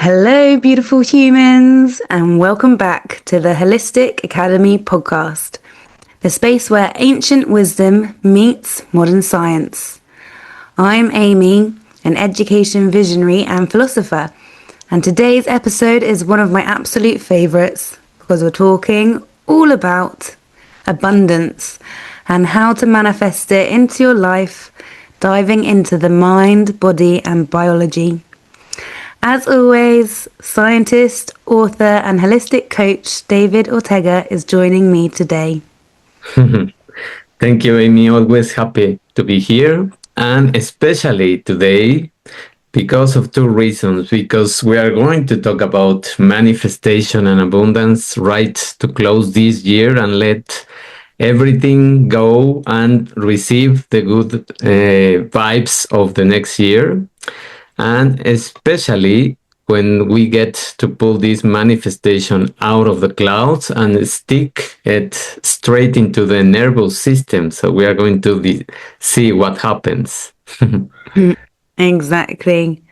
Hello, beautiful humans, and welcome back to the Holistic Academy podcast, the space where ancient wisdom meets modern science. I'm Amy, an education visionary and philosopher, and today's episode is one of my absolute favourites because we're talking all about abundance and how to manifest it into your life, diving into the mind, body, and biology. As always, scientist, author, and holistic coach David Ortega is joining me today. Thank you, Amy. Always happy to be here. And especially today, because of two reasons. Because we are going to talk about manifestation and abundance right to close this year and let everything go and receive the good vibes of the next year. And especially when we get to pull this manifestation out of the clouds and stick it straight into the nervous system. So we are going to see what happens. Exactly.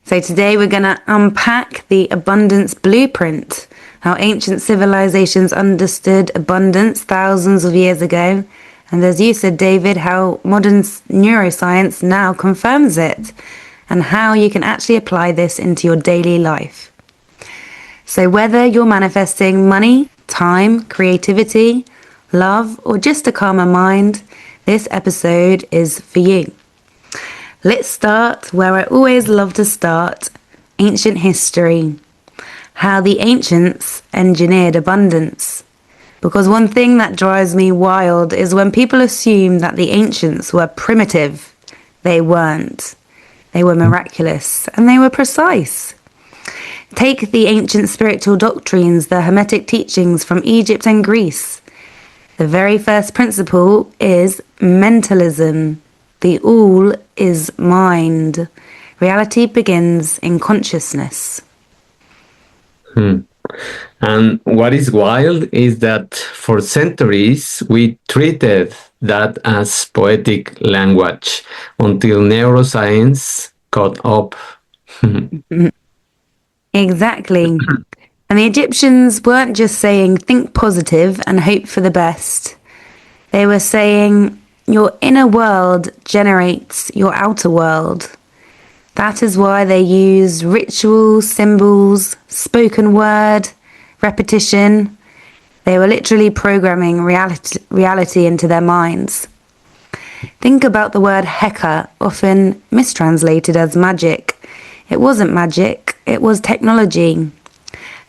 So today we're going to unpack the abundance blueprint, how ancient civilizations understood abundance thousands of years ago. And as you said, David, how modern neuroscience now confirms it, and how you can actually apply this into your daily life. So whether you're manifesting money, time, creativity, love, or just a calmer mind, this episode is for you. Let's start where I always love to start, ancient history. How the ancients engineered abundance. Because one thing that drives me wild is when people assume that the ancients were primitive. They weren't. They were miraculous, and they were precise. Take the ancient spiritual doctrines, the Hermetic teachings from Egypt and Greece. The very first principle is mentalism. The all is mind. Reality begins in consciousness. And what is wild is that for centuries we treated that as poetic language until neuroscience caught up. Exactly. And the Egyptians weren't just saying, think positive and hope for the best. They were saying, your inner world generates your outer world. That is why they used rituals, symbols, spoken word, repetition. They were literally programming reality into their minds. Think about the word Heka, often mistranslated as magic. It wasn't magic, it was technology.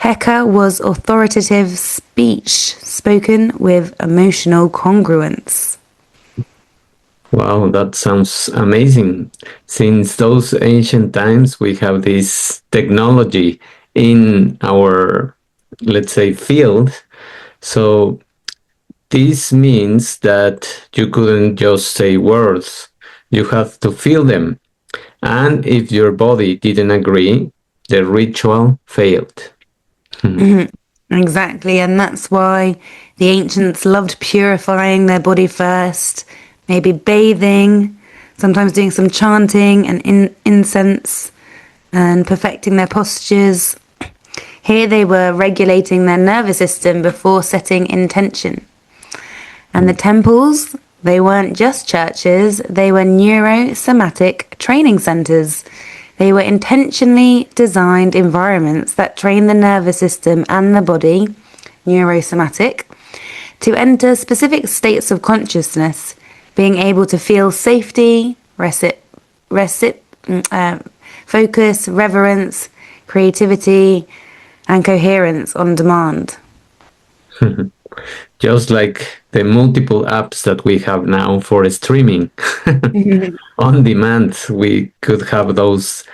Heka was authoritative speech spoken with emotional congruence. Wow, that sounds amazing. Since those ancient times, we have this technology in our, let's say, field. So this means that you couldn't just say words, you have to feel them. And if your body didn't agree, the ritual failed. Exactly, and that's why the ancients loved purifying their body first, maybe bathing, sometimes doing some chanting and incense, and perfecting their postures. Here they were regulating their nervous system before setting intention. And the temples, they weren't just churches, they were neurosomatic training centers. They were intentionally designed environments that train the nervous system and the body, neurosomatic, to enter specific states of consciousness, being able to feel safety, focus, reverence, creativity, and coherence on demand. Just like the multiple apps that we have now for streaming. On demand, we could have those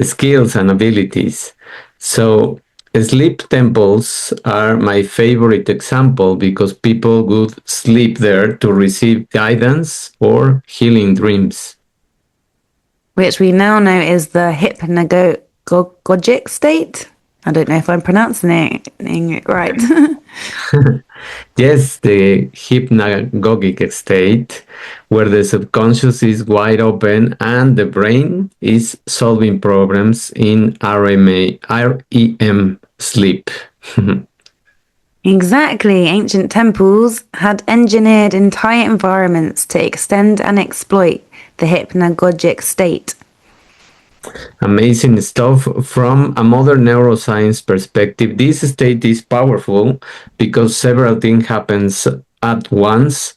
skills and abilities. So sleep temples are my favorite example because people would sleep there to receive guidance or healing dreams. Which we now know is the hypnagogic state. I don't know if I'm pronouncing it right. Yes, the hypnagogic state where the subconscious is wide open and the brain is solving problems in REM sleep. Exactly. Ancient temples had engineered entire environments to extend and exploit the hypnagogic state. Amazing stuff. From a modern neuroscience perspective, this state is powerful because several things happens at once.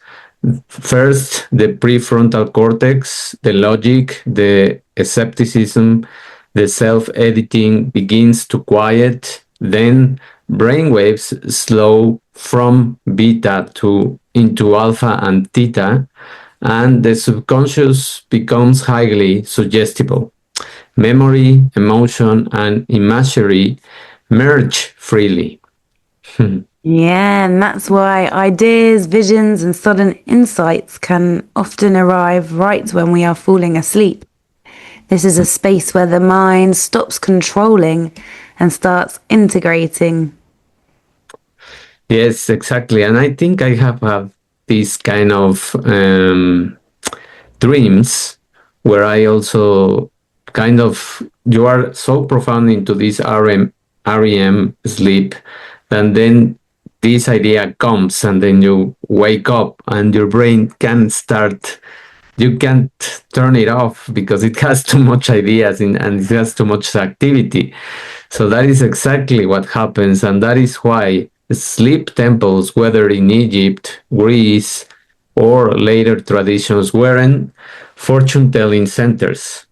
First, the prefrontal cortex, the logic, the skepticism, the self-editing begins to quiet. Then brainwaves slow from beta to into alpha and theta, and the subconscious becomes highly suggestible. Memory, emotion, and imagery merge freely. Yeah, and that's why ideas, visions, and sudden insights can often arrive right when we are falling asleep. This is a space where the mind stops controlling and starts integrating. Yes, exactly. And I think I have had these kind of dreams where I also kind of, you are so profound into this REM sleep, and then this idea comes, and then you wake up, and your brain can start. You can't turn it off because it has too much ideas and it has too much activity. So that is exactly what happens, and that is why sleep temples, whether in Egypt, Greece, or later traditions, weren't fortune-telling centers.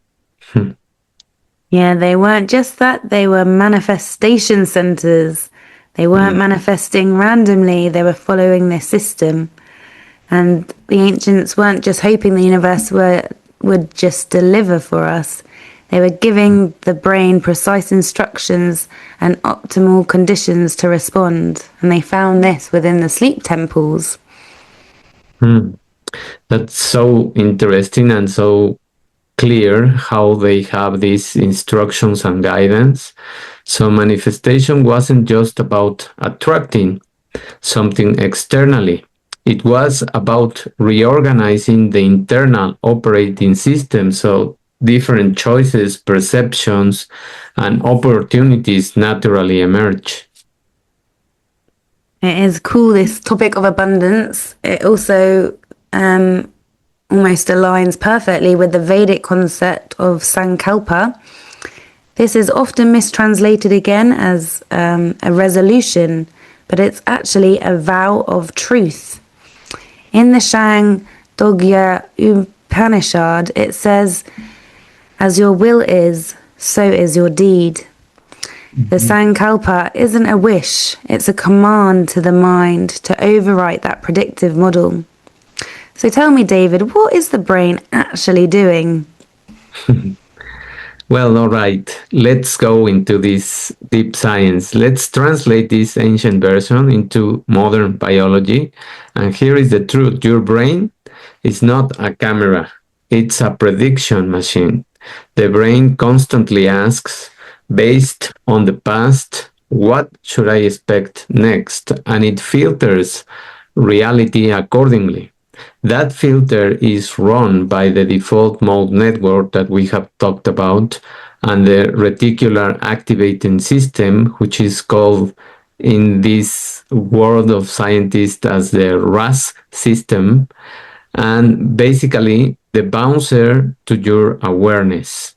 Yeah, they weren't just that, they were manifestation centers. They weren't manifesting randomly, they were following their system. And the ancients weren't just hoping the universe would just deliver for us. They were giving the brain precise instructions and optimal conditions to respond. And they found this within the sleep temples. That's so interesting and so clear how they have these instructions and guidance. So manifestation wasn't just about attracting something externally. It was about reorganizing the internal operating system so different choices, perceptions, and opportunities naturally emerge. It is cool, this topic of abundance. It also almost aligns perfectly with the Vedic concept of sankalpa. This is often mistranslated again as a resolution, but it's actually a vow of truth. In the Dogya Upanishad, it says, "As your will is, so is your deed." The sankalpa isn't a wish, it's a command to the mind to overwrite that predictive model. So tell me, David, what is the brain actually doing? Well, all right, let's go into this deep science. Let's translate this ancient version into modern biology. And here is the truth. Your brain is not a camera, it's a prediction machine. The brain constantly asks, based on the past, what should I expect next? And it filters reality accordingly. That filter is run by the default mode network that we have talked about and the reticular activating system, which is called in this world of scientists as the RAS system, and basically the bouncer to your awareness.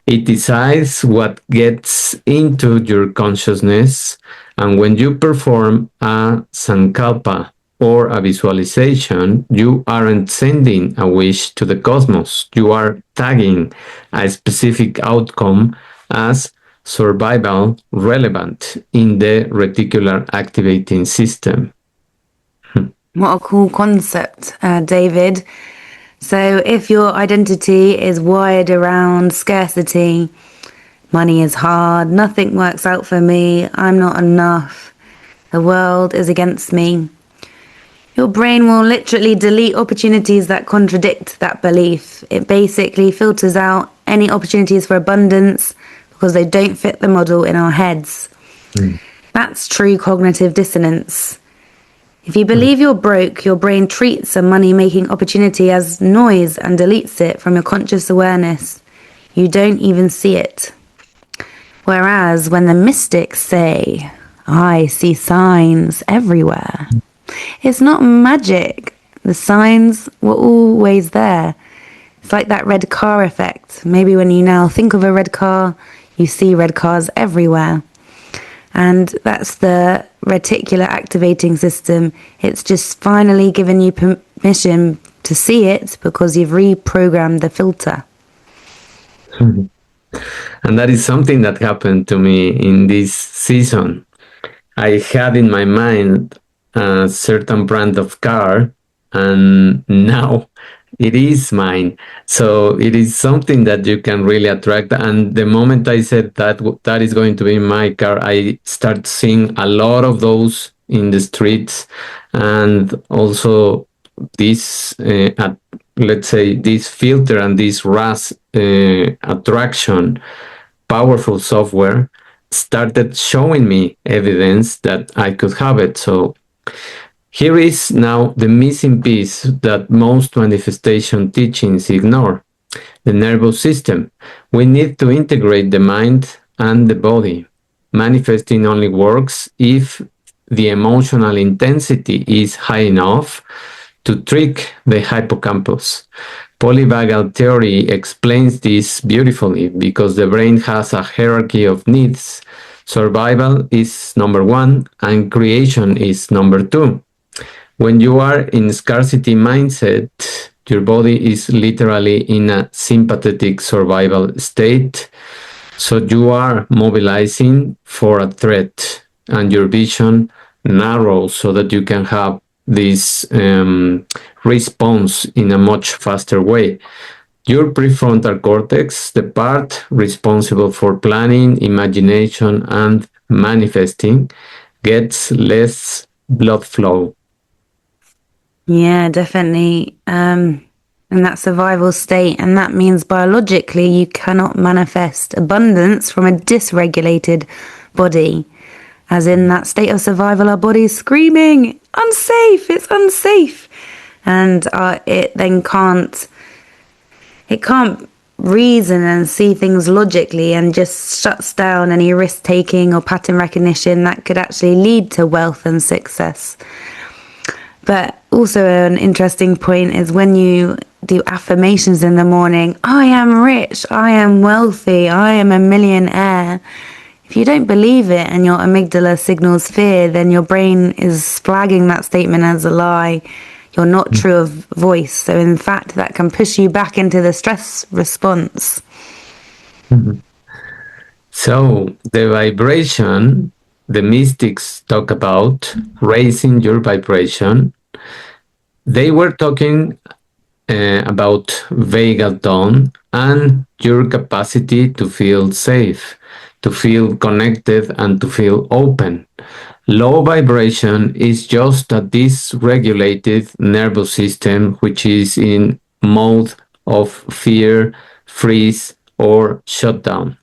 It decides what gets into your consciousness, and when you perform a sankalpa or a visualization, you aren't sending a wish to the cosmos. You are tagging a specific outcome as survival relevant in the reticular activating system. What a cool concept, David. So if your identity is wired around scarcity, money is hard, nothing works out for me, I'm not enough, the world is against me, your brain will literally delete opportunities that contradict that belief. It basically filters out any opportunities for abundance because they don't fit the model in our heads. Mm. That's true cognitive dissonance. If you believe you're broke, your brain treats a money-making opportunity as noise and deletes it from your conscious awareness. You don't even see it. Whereas when the mystics say, I see signs everywhere, it's not magic. The signs were always there. It's like that red car effect. Maybe when you now think of a red car, you see red cars everywhere. And that's the reticular activating system. It's just finally given you permission to see it because you've reprogrammed the filter. And that is something that happened to me in this season. I had in my mind a certain brand of car, and now it is mine. So it is something that you can really attract. And the moment I said that that is going to be my car, I start seeing a lot of those in the streets, and also this, let's say, this filter and this RAS attraction, powerful software started showing me evidence that I could have it. So here is now the missing piece that most manifestation teachings ignore: the nervous system. We need to integrate the mind and the body. Manifesting only works if the emotional intensity is high enough to trick the hippocampus. Polyvagal theory explains this beautifully because the brain has a hierarchy of needs. Survival is number one, and creation is number two. When you are in scarcity mindset, your body is literally in a sympathetic survival state. So you are mobilizing for a threat, and your vision narrows so that you can have this response in a much faster way. Your prefrontal cortex, the part responsible for planning, imagination, and manifesting, gets less blood flow. Yeah, definitely. In that survival state, and that means biologically you cannot manifest abundance from a dysregulated body. As in that state of survival, our body's screaming, unsafe, it's unsafe. And it then can't reason and see things logically, and just shuts down any risk taking or pattern recognition that could actually lead to wealth and success. But also an interesting point is when you do affirmations in the morning, I am rich, I am wealthy, I am a millionaire. If you don't believe it and your amygdala signals fear, then your brain is flagging that statement as a lie. You're not true of voice. So in fact, that can push you back into the stress response. Mm-hmm. So the vibration, the mystics talk about raising your vibration. They were talking about vagal tone and your capacity to feel safe, to feel connected, and to feel open. Low vibration is just a dysregulated nervous system which is in mode of fear, freeze, or shutdown.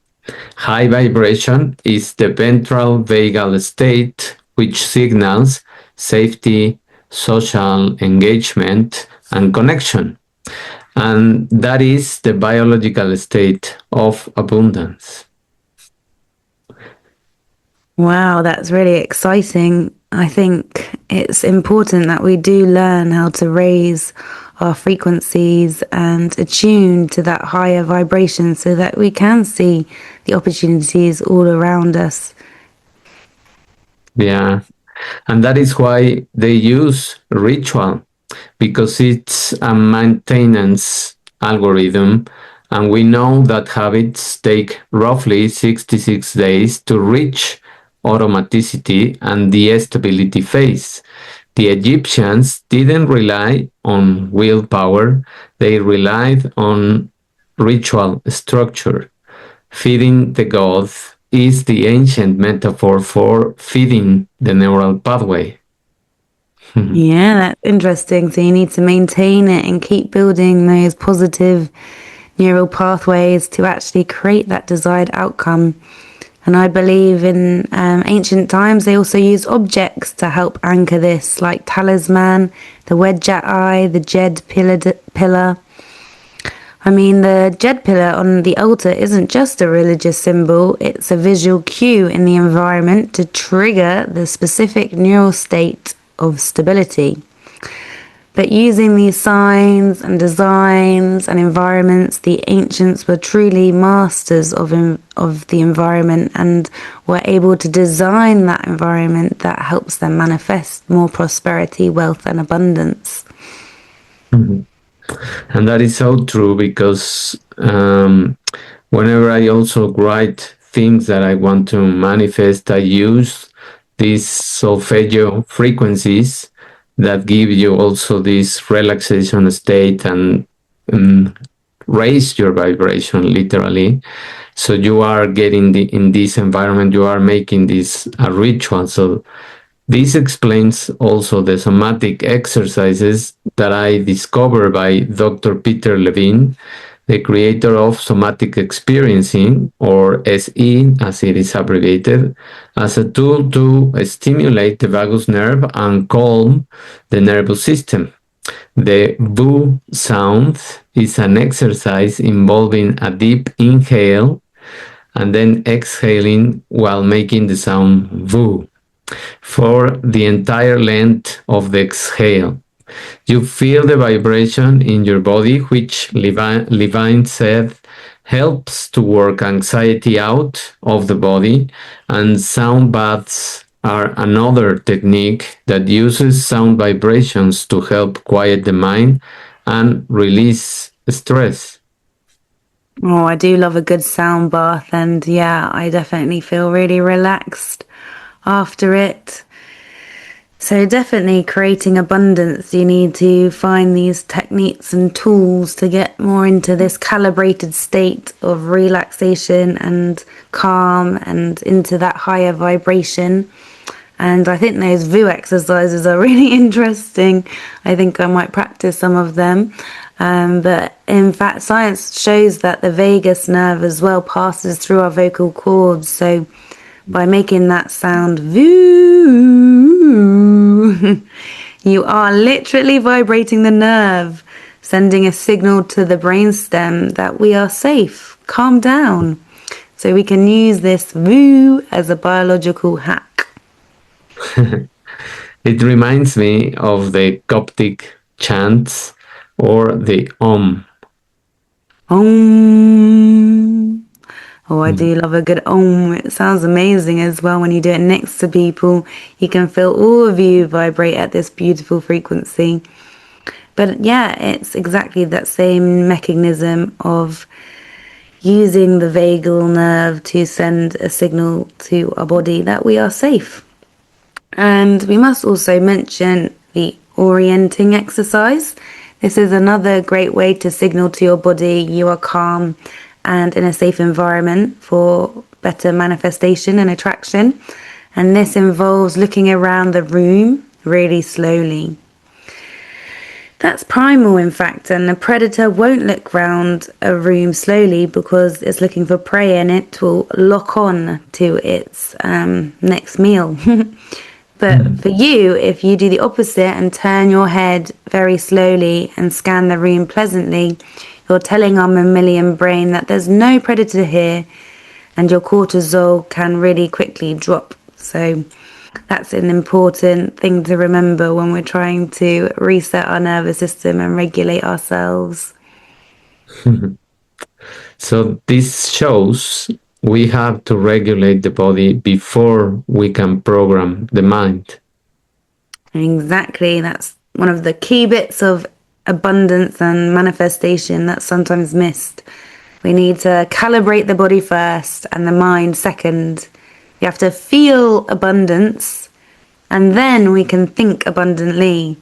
High vibration is the ventral vagal state, which signals safety, social engagement, and connection. And that is the biological state of abundance. Wow, that's really exciting. I think it's important that we do learn how to raise our frequencies and attune to that higher vibration so that we can see the opportunities all around us. Yeah. And that is why they use ritual, because it's a maintenance algorithm. And we know that habits take roughly 66 days to reach automaticity and the stability phase. The Egyptians didn't rely on willpower, they relied on ritual structure. Feeding the gods is the ancient metaphor for feeding the neural pathway. Yeah, that's interesting. So you need to maintain it and keep building those positive neural pathways to actually create that desired outcome. And I believe in ancient times they also used objects to help anchor this, like talisman, the wedjat eye, the jed pillar. I mean, the jed pillar on the altar isn't just a religious symbol, it's a visual cue in the environment to trigger the specific neural state of stability. But using these signs and designs and environments, the ancients were truly masters of the environment and were able to design that environment that helps them manifest more prosperity, wealth, and abundance. Mhm. And that is so true because whenever I also write things that I want to manifest, I use these solfeggio frequencies that give you also this relaxation state and raise your vibration literally. So you are getting in this environment, you are making this a ritual. So this explains also the somatic exercises that I discovered by Dr. Peter Levine, the creator of somatic experiencing, or SE as it is abbreviated, as a tool to stimulate the vagus nerve and calm the nervous system. The VU sound is an exercise involving a deep inhale and then exhaling while making the sound VU for the entire length of the exhale. You feel the vibration in your body, which Levine said helps to work anxiety out of the body, and sound baths are another technique that uses sound vibrations to help quiet the mind and release stress. Oh, I do love a good sound bath, and yeah, I definitely feel really relaxed after it. So definitely creating abundance, you need to find these techniques and tools to get more into this calibrated state of relaxation and calm and into that higher vibration. And I think those VU exercises are really interesting. I think I might practice some of them. But in fact, science shows that the vagus nerve as well passes through our vocal cords. So by making that sound VU, you are literally vibrating the nerve, sending a signal to the brainstem that we are safe, calm down. So we can use this VU as a biological hack. It reminds me of the Coptic chants or the Om. Om. Oh, I do love a good Om. It sounds amazing as well when you do it next to people. You can feel all of you vibrate at this beautiful frequency. But yeah, it's exactly that same mechanism of using the vagal nerve to send a signal to our body that we are safe. And we must also mention the orienting exercise. This is another great way to signal to your body you are calm and in a safe environment for better manifestation and attraction. And this involves looking around the room really slowly. That's primal, in fact, and a predator won't look round a room slowly because it's looking for prey and it will lock on to its next meal. But for you, if you do the opposite and turn your head very slowly and scan the room pleasantly, you're telling our mammalian brain that there's no predator here and your cortisol can really quickly drop. So that's an important thing to remember when we're trying to reset our nervous system and regulate ourselves. So this shows we have to regulate the body before we can program the mind. Exactly. That's one of the key bits of abundance and manifestation that's sometimes missed. We need to calibrate the body first and the mind second. You have to feel abundance and then we can think abundantly.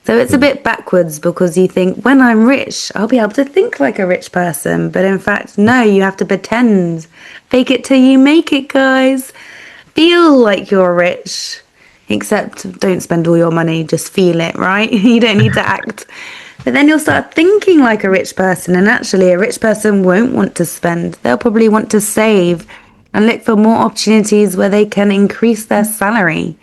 So it's a bit backwards because you think, when I'm rich, I'll be able to think like a rich person. But in fact, no, you have to pretend. Fake it till you make it, guys. Feel like you're rich. Except don't spend all your money, just feel it, right? You don't need to act. But then you'll start thinking like a rich person. And actually, a rich person won't want to spend. They'll probably want to save and look for more opportunities where they can increase their salary.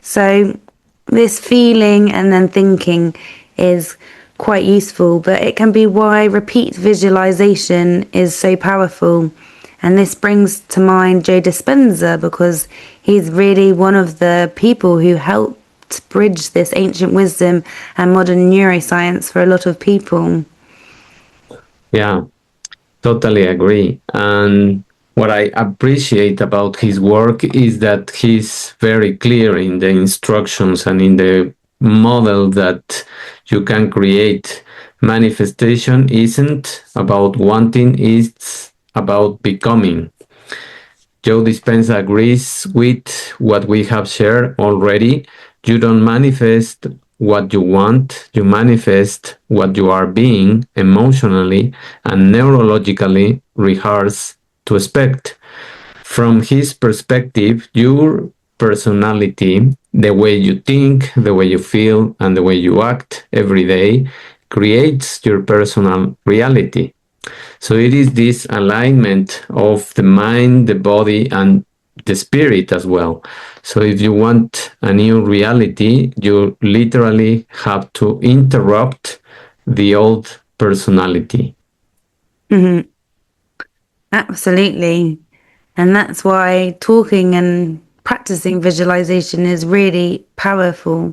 So this feeling and then thinking is quite useful, but it can be why repeat visualization is so powerful. And this brings to mind Joe Dispenza, because he's really one of the people who helped bridge this ancient wisdom and modern neuroscience for a lot of people. Yeah, totally agree. And what I appreciate about his work is that he's very clear in the instructions and in the model that you can create. Manifestation isn't about wanting, it's about becoming. Joe Dispenza agrees with what we have shared already. You don't manifest what you want, you manifest what you are being emotionally and neurologically rehearse to expect. From his perspective, your personality, the way you think, the way you feel, and the way you act every day creates your personal reality. So it is this alignment of the mind, the body, and the spirit as well. So if you want a new reality, you literally have to interrupt the old personality. Mm-hmm. Absolutely. And that's why talking and practicing visualization is really powerful.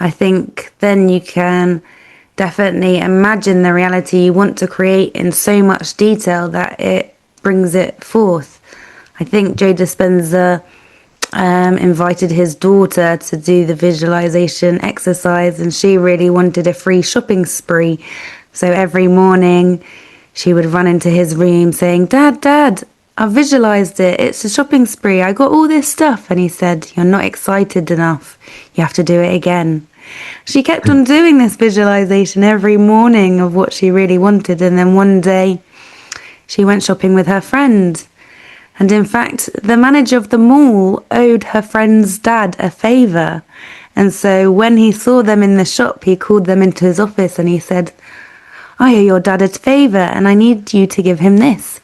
I think then you can definitely imagine the reality you want to create in so much detail that it brings it forth. I think Joe Dispenza invited his daughter to do the visualization exercise, and she really wanted a free shopping spree. So every morning she would run into his room saying, "Dad, Dad, I visualized it. It's a shopping spree. I got all this stuff." And he said, "You're not excited enough. You have to do it again." She kept on doing this visualization every morning of what she really wanted. And then one day she went shopping with her friend. And in fact, the manager of the mall owed her friend's dad a favor. And so when he saw them in the shop, he called them into his office and he said, "I owe your dad a favor and I need you to give him this.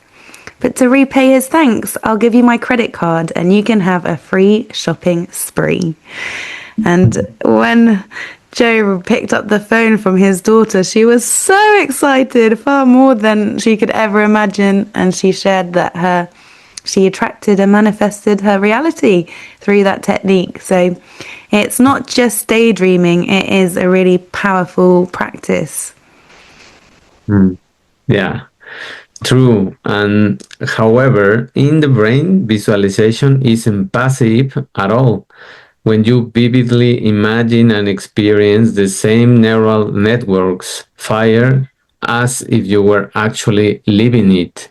But to repay his thanks, I'll give you my credit card and you can have a free shopping spree." And when Joe picked up the phone from his daughter, she was so excited, far more than she could ever imagine. And she shared that she attracted and manifested her reality through that technique. So it's not just daydreaming, it is a really powerful practice. Yeah, true. And however, in the brain, visualization isn't passive at all. When you vividly imagine and experience, the same neural networks fire as if you were actually living it.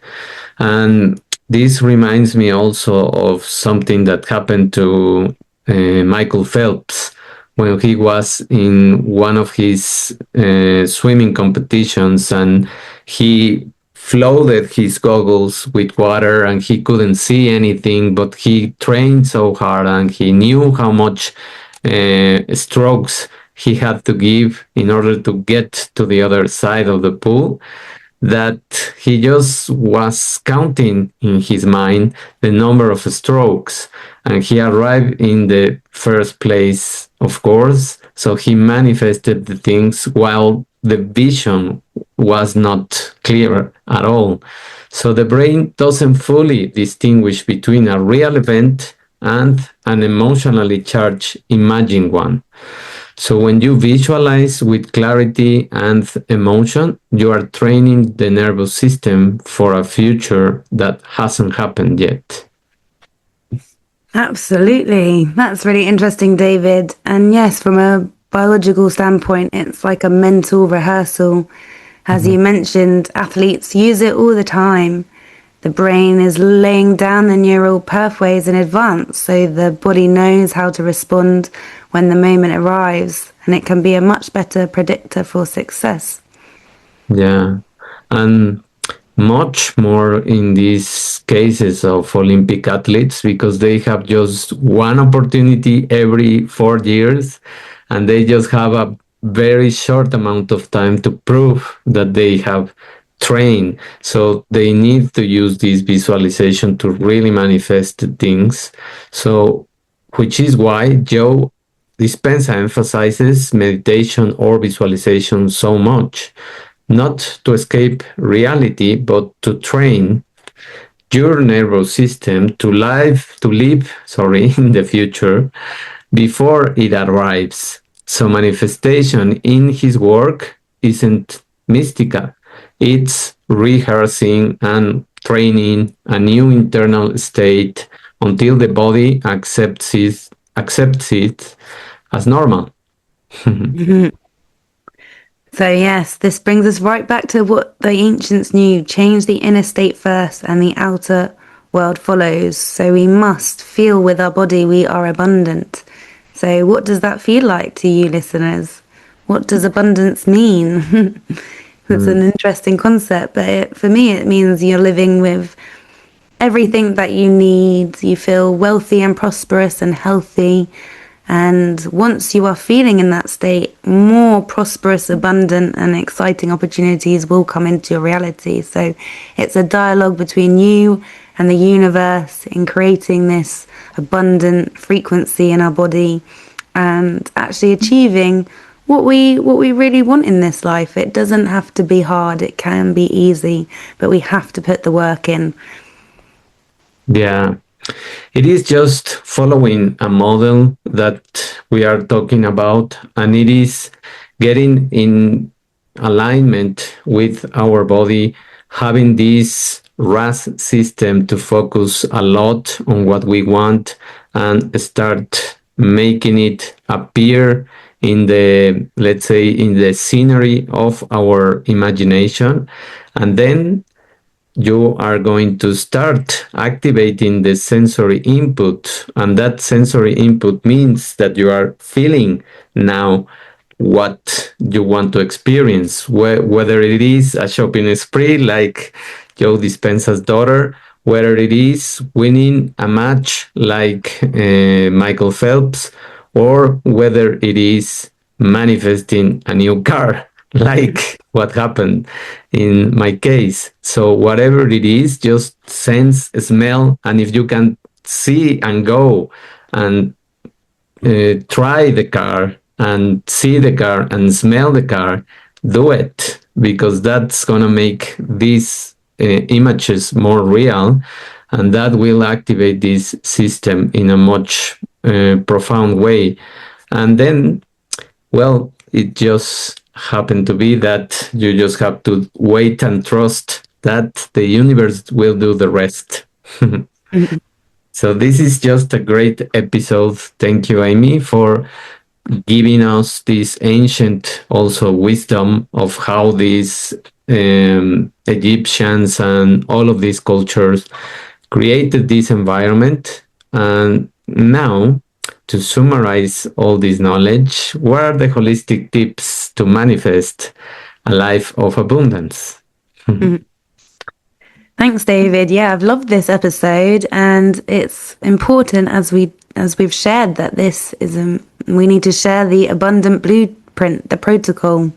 And this reminds me also of something that happened to Michael Phelps when he was in one of his swimming competitions, and he flooded his goggles with water and he couldn't see anything, but he trained so hard and he knew how much strokes he had to give in order to get to the other side of the pool, that he just was counting in his mind the number of strokes, and he arrived in the first place, of course. So he manifested the things while the vision was not clear at all. So the brain doesn't fully distinguish between a real event and an emotionally charged imagined one. So when you visualize with clarity and emotion, you are training the nervous system for a future that hasn't happened yet. Absolutely. That's really interesting, David. And yes, from a biological standpoint, it's like a mental rehearsal. As you mentioned, athletes use it all the time. The brain is laying down the neural pathways in advance, so the body knows how to respond when the moment arrives, and it can be a much better predictor for success. Yeah, and much more in these cases of Olympic athletes, because they have just one opportunity every 4 years and they just have a very short amount of time to prove that they have train. So they need to use this visualization to really manifest things. So, which is why Joe Dispenza emphasizes meditation or visualization so much, not to escape reality, but to train your nervous system to live in the future before it arrives. So manifestation in his work isn't mystical. It's rehearsing and training a new internal state until the body accepts it as normal. So yes, this brings us right back to what the ancients knew: change the inner state first and the outer world follows. So we must feel with our body we are abundant. So what does that feel like to you listeners? What does abundance mean? It's an interesting concept, but for me it means you're living with everything that you need. You feel wealthy and prosperous and healthy. And once you are feeling in that state, more prosperous, abundant, and exciting opportunities will come into your reality. So it's a dialogue between you and the universe in creating this abundant frequency in our body and actually achieving what we really want in this life. It doesn't have to be hard. It can be easy, but we have to put the work in. Yeah. It is just following a model that we are talking about, and it is getting in alignment with our body, having this RAS system to focus a lot on what we want and start making it appear in the, let's say, in the scenery of our imagination. And then you are going to start activating the sensory input, and that sensory input means that you are feeling now what you want to experience, whether it is a shopping spree like Joe Dispenza's daughter, whether it is winning a match like Michael Phelps, or whether it is manifesting a new car like what happened in my case. So whatever it is, just sense, smell, and if you can see and go and try the car and see the car and smell the car, do it, because that's gonna make these images more real, and that will activate this system in a much profound way. And then, well, it just happened to be that you just have to wait and trust that the universe will do the rest. So this is just a great episode. Thank you, Amy, for giving us this ancient also wisdom of how these Egyptians and all of these cultures created this environment. And now, to summarize all this knowledge, what are the holistic tips to manifest a life of abundance? Thanks, David. Yeah, I've loved this episode, and it's important as we've shared that this is we need to share the abundant blueprint, the protocol.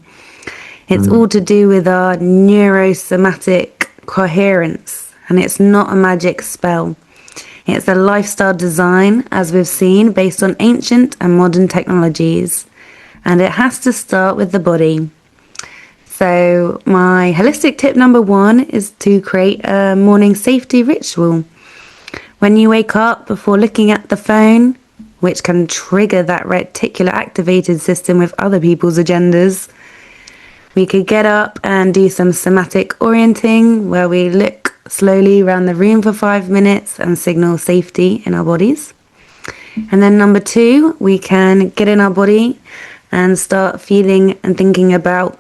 It's all to do with our neurosomatic coherence, and it's not a magic spell. It's a lifestyle design, as we've seen, based on ancient and modern technologies, and it has to start with the body. So my holistic tip number 1 is to create a morning safety ritual. When you wake up, before looking at the phone, which can trigger that reticular activated system with other people's agendas, we could get up and do some somatic orienting, where we look slowly around the room for 5 minutes and signal safety in our bodies. And then number 2, we can get in our body and start feeling and thinking about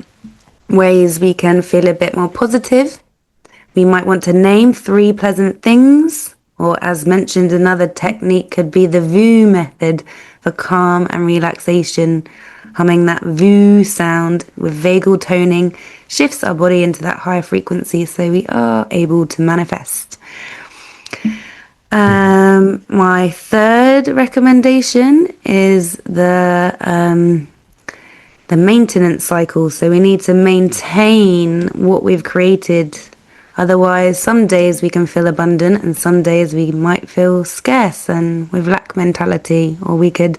ways we can feel a bit more positive. We might want to name 3 pleasant things, or as mentioned, another technique could be the VU method for calm and relaxation. Humming that VU sound with vagal toning shifts our body into that higher frequency, so we are able to manifest. My third recommendation is the the maintenance cycle. So we need to maintain what we've created. Otherwise, some days we can feel abundant and some days we might feel scarce and with lack mentality, or we could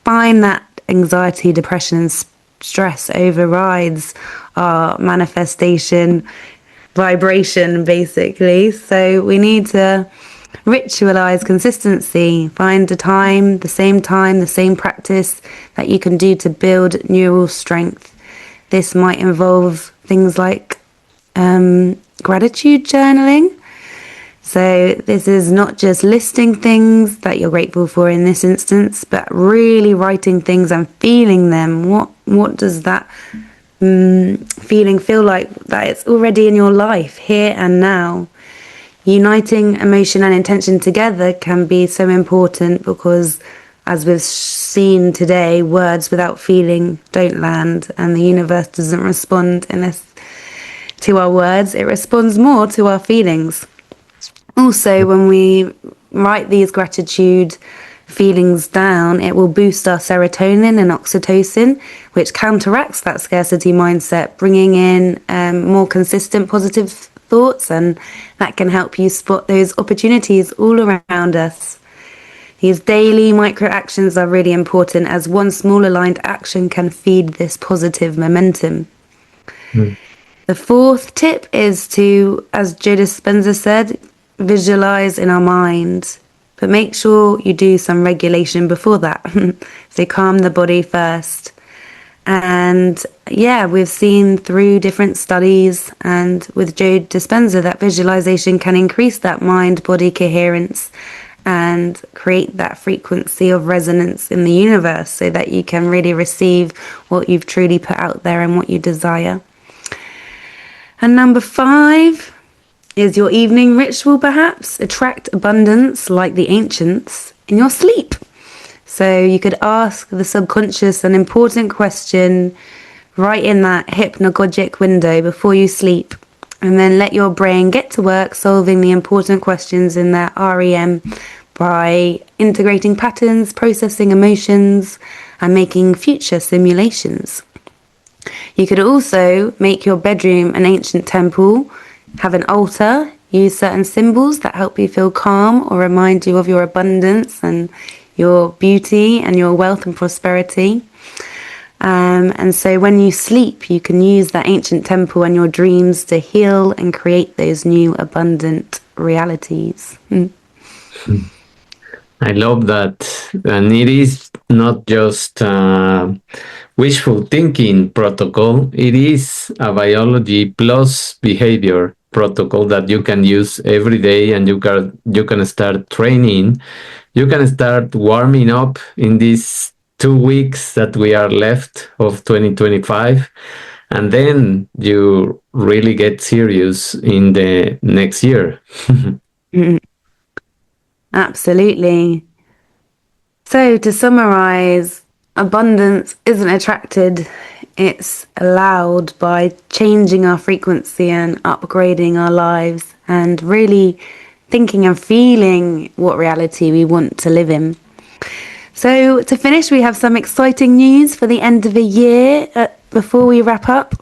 find that anxiety, depression, and stress overrides our manifestation vibration, basically. So we need to ritualize consistency, find the same practice that you can do to build neural strength. This might involve things like gratitude journaling. So this is not just listing things that you're grateful for in this instance, but really writing things and feeling them. What does that feeling feel like, that it's already in your life, here and now? Uniting emotion and intention together can be so important because, as we've seen today, words without feeling don't land, and the universe doesn't respond to our words. It responds more to our feelings. Also, when we write these gratitude feelings down, it will boost our serotonin and oxytocin, which counteracts that scarcity mindset, bringing in more consistent positive thoughts, and that can help you spot those opportunities all around us. These daily micro actions are really important, as one small aligned action can feed this positive momentum. The fourth tip is to, as Joe Dispenza said, visualize in our mind, but make sure you do some regulation before that. So calm the body first. And yeah, we've seen through different studies and with Joe Dispenza that visualization can increase that mind-body coherence and create that frequency of resonance in the universe so that you can really receive what you've truly put out there and what you desire. And number 5 is your evening ritual, perhaps. Attract abundance like the ancients in your sleep. So you could ask the subconscious an important question right in that hypnagogic window before you sleep, and then let your brain get to work solving the important questions in that REM by integrating patterns, processing emotions, and making future simulations. You could also make your bedroom an ancient temple, have an altar, use certain symbols that help you feel calm or remind you of your abundance and your beauty and your wealth and prosperity. And so when you sleep, you can use that ancient temple and your dreams to heal and create those new abundant realities. I love that. And it is not just wishful thinking protocol, it is a biology plus behavior protocol that you can use every day, and you can start training. You can start warming up in these 2 weeks that we are left of 2025, and then you really get serious in the next year. Absolutely. So to summarize, abundance isn't attracted, it's allowed by changing our frequency and upgrading our lives and really thinking and feeling what reality we want to live in. So to finish, we have some exciting news for the end of the year. Before we wrap up,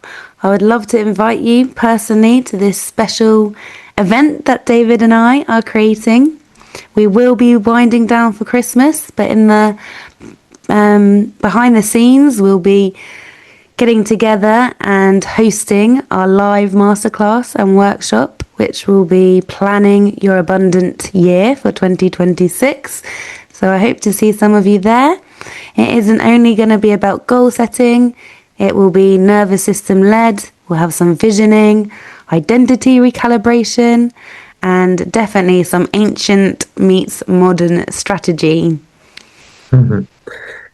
I would love to invite you personally to this special event that David and I are creating. We will be winding down for Christmas, but in the behind the scenes, we'll be getting together and hosting our live masterclass and workshop, which will be planning your abundant year for 2026. So I hope to see some of you there. It isn't only going to be about goal setting, it will be nervous system led. We'll have some visioning, identity recalibration, and definitely some ancient meets modern strategy.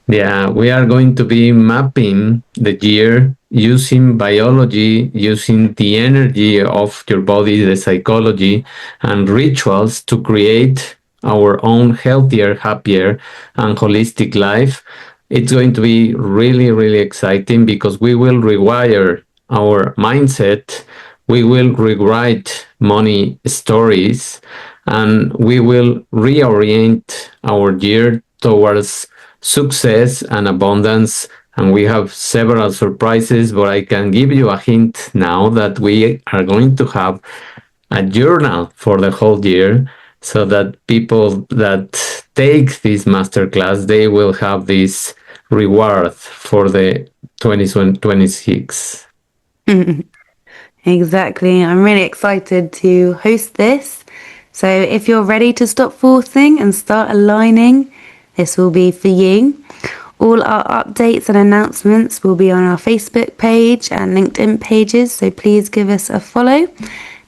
Yeah, we are going to be mapping the year using biology, using the energy of your body, the psychology, and rituals to create our own healthier, happier, and holistic life. It's going to be really, really exciting because we will rewire our mindset, we will rewrite money stories, and we will reorient our year towards success and abundance and we have several surprises, but I can give you a hint now that we are going to have a journal for the whole year, so that people that take this masterclass, they will have this reward for the 2026. Exactly. I'm really excited to host this. So if you're ready to stop forcing and start aligning, this will be for you. All our updates and announcements will be on our Facebook page and LinkedIn pages, so please give us a follow.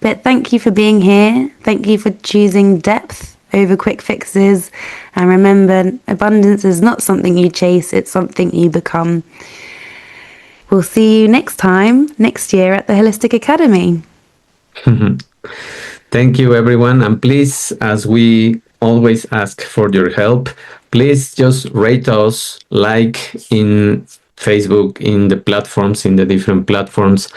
But thank you for being here. Thank you for choosing depth over quick fixes. And remember, abundance is not something you chase, it's something you become. We'll see you next time, next year at the Holistic Academy. Thank you, everyone. And please, as we always ask for your help, please just rate us, like in Facebook, in the platforms, in the different platforms,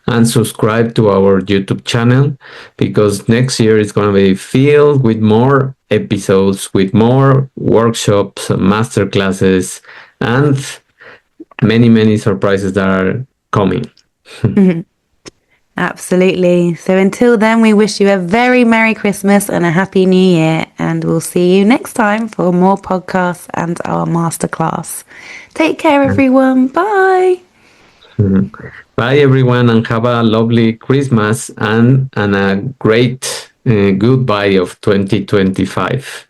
and subscribe to our YouTube channel, because next year is going to be filled with more episodes, with more workshops, masterclasses, and many, many surprises that are coming. Absolutely. So until then, we wish you a very Merry Christmas and a Happy New Year. And we'll see you next time for more podcasts and our masterclass. Take care, everyone. Bye. Bye, everyone, and have a lovely Christmas and a great goodbye of 2025.